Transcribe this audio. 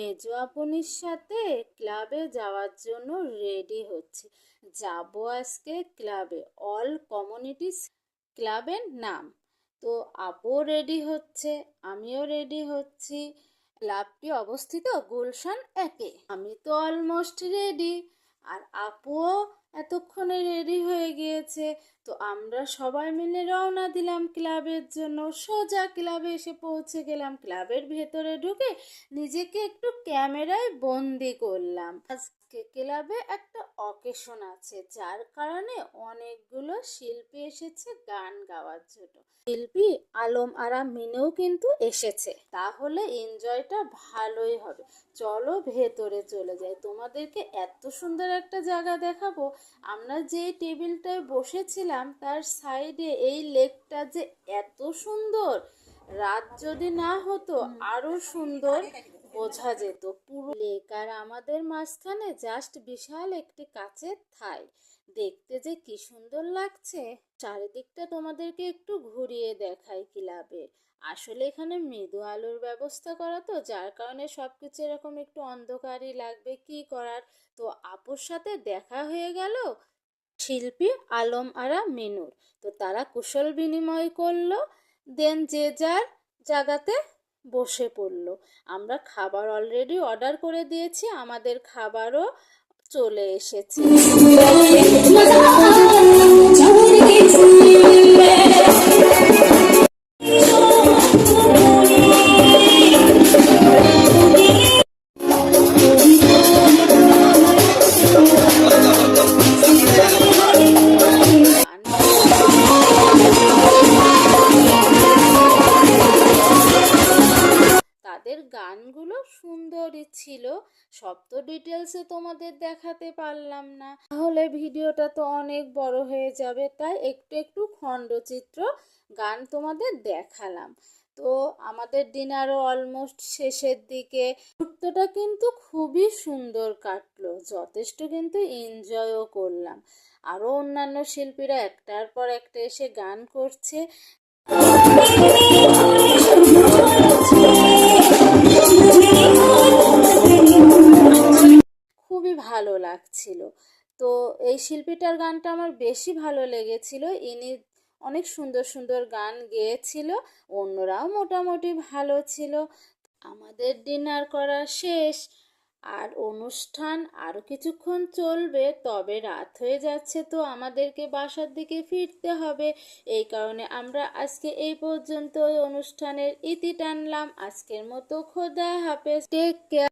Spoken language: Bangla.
মেজো আপনির সাথে ক্লাবে যাওয়ার জন্য রেডি হচ্ছে। যাব আজকে ক্লাবে, অল কমিউনিটিস ক্লাবের নাম। তো আপু রেডি হচ্ছে, আমিও রেডি হচ্ছি। ক্লাবটি অবস্থিত গুলশান একে। আমি তো অলমোস্ট রেডি, আর আপুও এতক্ষণে রেডি হয়ে গিয়েছে। তো আমরা সবাই মিলে রওনা দিলাম ক্লাবের জন্য। সোজা ক্লাবে এসে পৌঁছে গেলাম। ক্লাবের ভেতরে ঢুকে নিজেকে একটু ক্যামেরায় বন্দি করলাম। আজকে ক্লাবে একটা অকেশন আছে, যার কারণে অনেকগুলো শিল্পী এসেছে গান গাওয়ার জন্য। শিল্পী আলম আরা মিনেও কিন্তু এসেছে, তাহলে এনজয়টা ভালোই হবে। চলো ভেতরে চলে যাই, তোমাদেরকে এত সুন্দর একটা জায়গা দেখাবো। আমরা যে টেবিলটায় বসেছিলাম তার সাইডে এই লেকটা যে এত সুন্দর, রাত যদি না হতো আরো সুন্দর বোঝা যেত পুরো লেক। আর আমাদের মাঝখানে জাস্ট বিশাল একটি কাচের থাই, দেখতে যে কি সুন্দর লাগছে। চারিদিকটা তোমাদেরকে একটু ঘুরিয়ে দেখাই ক্লাবে। আসলে এখানে মৃদু আলোর ব্যবস্থা করা, তো যার কারণে সবকিছু এরকম একটু অন্ধকারই লাগবে, কি করার। তো আপুর সাথে দেখা হয়ে গেল শিল্পী আলম আরা মিনুর। তো তারা কুশল বিনিময় করলো, দেন যে যার জায়গাতে বসে পড়লো। আমরা খাবার অলরেডি অর্ডার করে দিয়েছি, আমাদের খাবারও চলে এসেছে। তাদের গানগুলো সুন্দরই ছিল, সব তো ডিটেলসে তোমাদের দেখাতে পারলাম না, তাহলে ভিডিওটা তো অনেক বড় হয়ে যাবে। তাই একটু একটু খণ্ডচিত্র গান তোমাদের দেখালাম। তো আমাদের ডিনারও অলমোস্ট শেষের দিকে। মুহূর্তটা কিন্তু খুবই সুন্দর কাটলো, যথেষ্ট কিন্তু এনজয়ও করলাম। আরও অন্যান্য শিল্পীরা একটার পর একটা এসে গান করছে। খুবই ভালো লাগছিল। তো এই শিল্পীটার গানটা আমার বেশি ভালো লেগেছিল। ইনি অনেক সুন্দর সুন্দর গান গেয়েছিল, অন্যরাও মোটামুটি ভালো ছিল। আমাদের ডিনার করা শেষ, আর অনুষ্ঠান আরও কিছুক্ষণ চলবে, তবে রাত হয়ে যাচ্ছে, তো আমাদেরকে বাসার দিকে ফিরতে হবে। এই কারণে আমরা আজকে এই পর্যন্ত অনুষ্ঠানের ইতি টানলাম। আজকের মতো খোদা হাফেজ, টেক কেয়ার।